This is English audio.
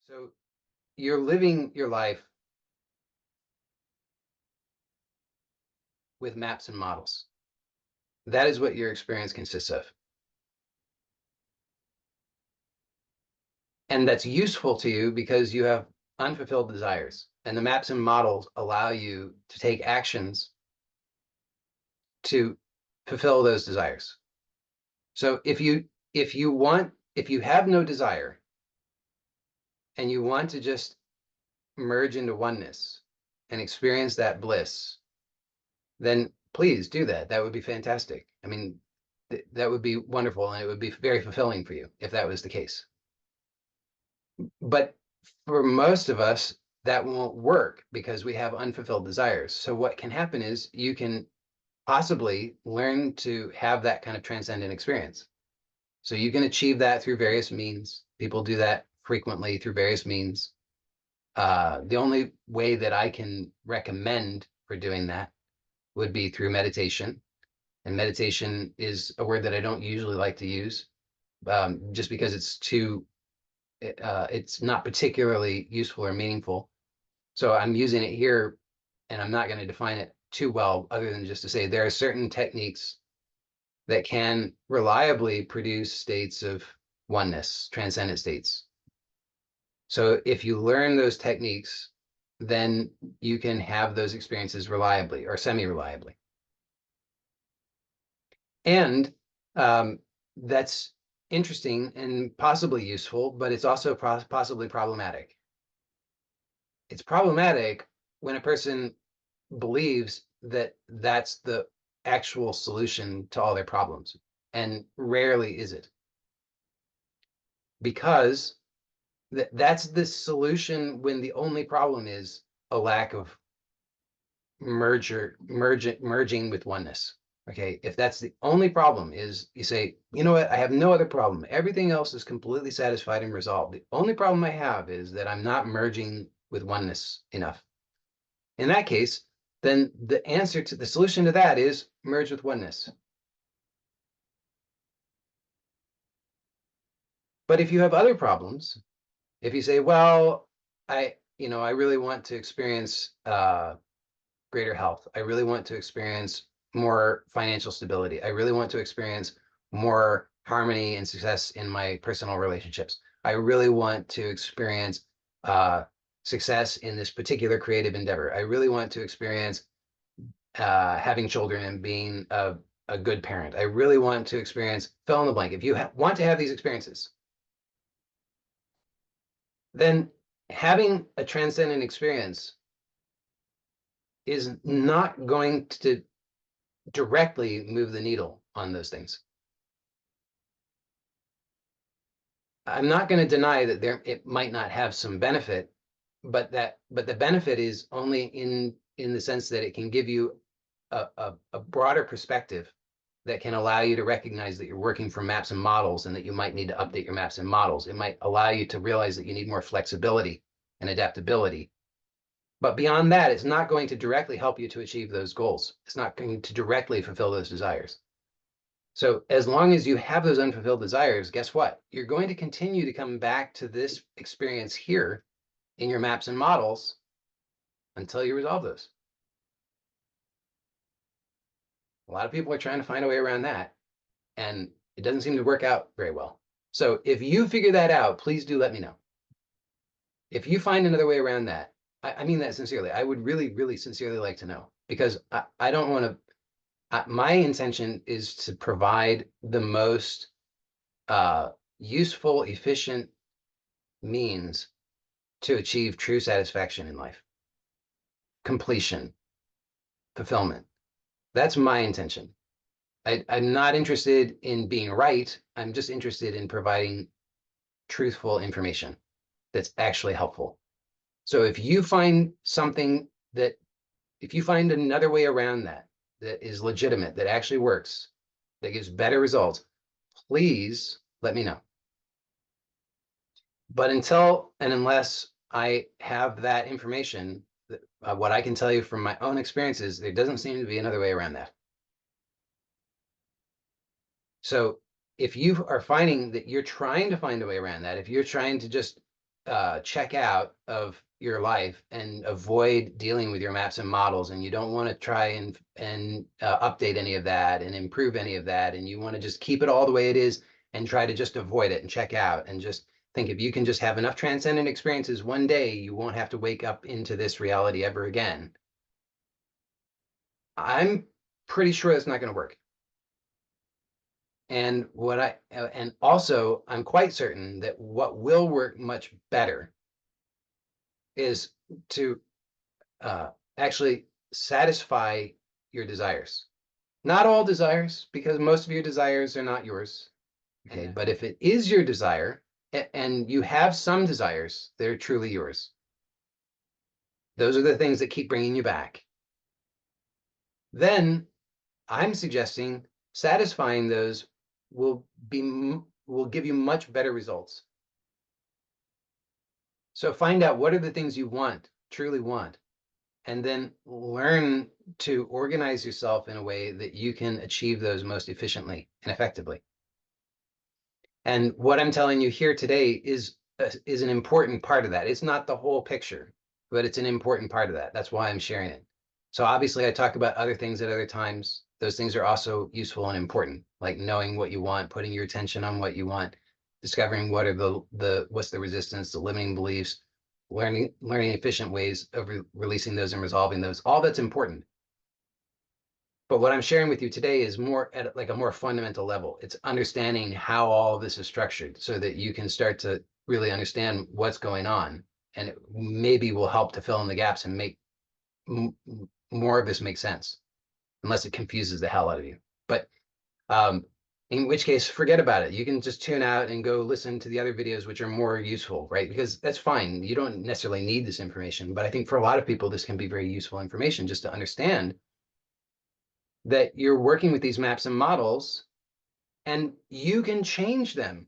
So you're living your life with maps and models. That is what your experience consists of. And that's useful to you because you have unfulfilled desires. And the maps and models allow you to take actions to fulfill those desires. So if you have no desire and you want to just merge into oneness and experience that bliss, then please do that. That would be fantastic. I mean, that would be wonderful, and it would be very fulfilling for you if that was the case. But for most of us, that won't work because we have unfulfilled desires. So what can happen is you can possibly learn to have that kind of transcendent experience. So you can achieve that through various means. People do that frequently through various means. The only way that I can recommend for doing that would be through meditation. And meditation is a word that I don't usually like to use, just because it's not particularly useful or meaningful. So I'm using it here, and I'm not going to define it too well, other than just to say there are certain techniques that can reliably produce states of oneness, transcendent states. So if you learn those techniques, then you can have those experiences reliably or semi-reliably. And that's interesting and possibly useful, but it's also possibly problematic. It's problematic when a person believes that that's the actual solution to all their problems, and rarely is it. Because that's the solution when the only problem is a lack of merging with oneness. Okay, if that's the only problem, is you say, you know what, I have no other problem. Everything else is completely satisfied and resolved. The only problem I have is that I'm not merging with oneness enough. In that case, then the solution to that is merge with oneness. But if you have other problems, if you say, well, I really want to experience greater health. I really want to experience more financial stability. I really want to experience more harmony and success in my personal relationships. I really want to experience success in this particular creative endeavor. I really want to experience having children and being a good parent. I really want to experience fill in the blank. If you want to have these experiences, then having a transcendent experience is not going to directly move the needle on those things. I'm not going to deny that it might not have some benefit, but the benefit is only in the sense that it can give you a broader perspective that can allow you to recognize that you're working from maps and models, and that you might need to update your maps and models. It might allow you to realize that you need more flexibility and adaptability. But beyond that, it's not going to directly help you to achieve those goals. It's not going to directly fulfill those desires. So as long as you have those unfulfilled desires, guess what? You're going to continue to come back to this experience here in your maps and models until you resolve those. A lot of people are trying to find a way around that, and it doesn't seem to work out very well. So if you figure that out, please do let me know. If you find another way around that, I mean that sincerely. I would really, really sincerely like to know, because I don't want to. My intention is to provide the most useful, efficient means to achieve true satisfaction in life, completion, fulfillment. That's my intention. I'm not interested in being right. I'm just interested in providing truthful information that's actually helpful. So if you find something that, if you find another way around that, that is legitimate, that actually works, that gives better results, please let me know. But until and unless I have that information, what I can tell you from my own experiences, there doesn't seem to be another way around that. So if you are finding that you're trying to find a way around that, if you're trying to just check out of your life and avoid dealing with your maps and models, and you don't want to try and update any of that and improve any of that, and you want to just keep it all the way it is and try to just avoid it and check out and just think, if you can just have enough transcendent experiences one day, you won't have to wake up into this reality ever again. I'm pretty sure that's not going to work. And also I'm quite certain that what will work much better is to actually satisfy your desires. Not all desires, because most of your desires are not yours. Okay, but if it is your desire, and you have some desires that are truly yours, those are the things that keep bringing you back. Then I'm suggesting satisfying those will give you much better results. So find out what are the things you want, truly want, and then learn to organize yourself in a way that you can achieve those most efficiently and effectively. And what I'm telling you here today is an important part of that. It's not the whole picture, but it's an important part of that. That's why I'm sharing it. So obviously I talk about other things at other times. Those things are also useful and important, like knowing what you want, putting your attention on what you want, discovering what are what's the resistance, the limiting beliefs, learning efficient ways of releasing those and resolving those. All that's important. But what I'm sharing with you today is more at like a more fundamental level. It's understanding how all of this is structured so that you can start to really understand what's going on, and it maybe will help to fill in the gaps and make more of this make sense, unless it confuses the hell out of you. But in which case, forget about it. You can just tune out and go listen to the other videos, which are more useful, right? Because that's fine. You don't necessarily need this information, but I think for a lot of people, this can be very useful information just to understand that you're working with these maps and models, and you can change them.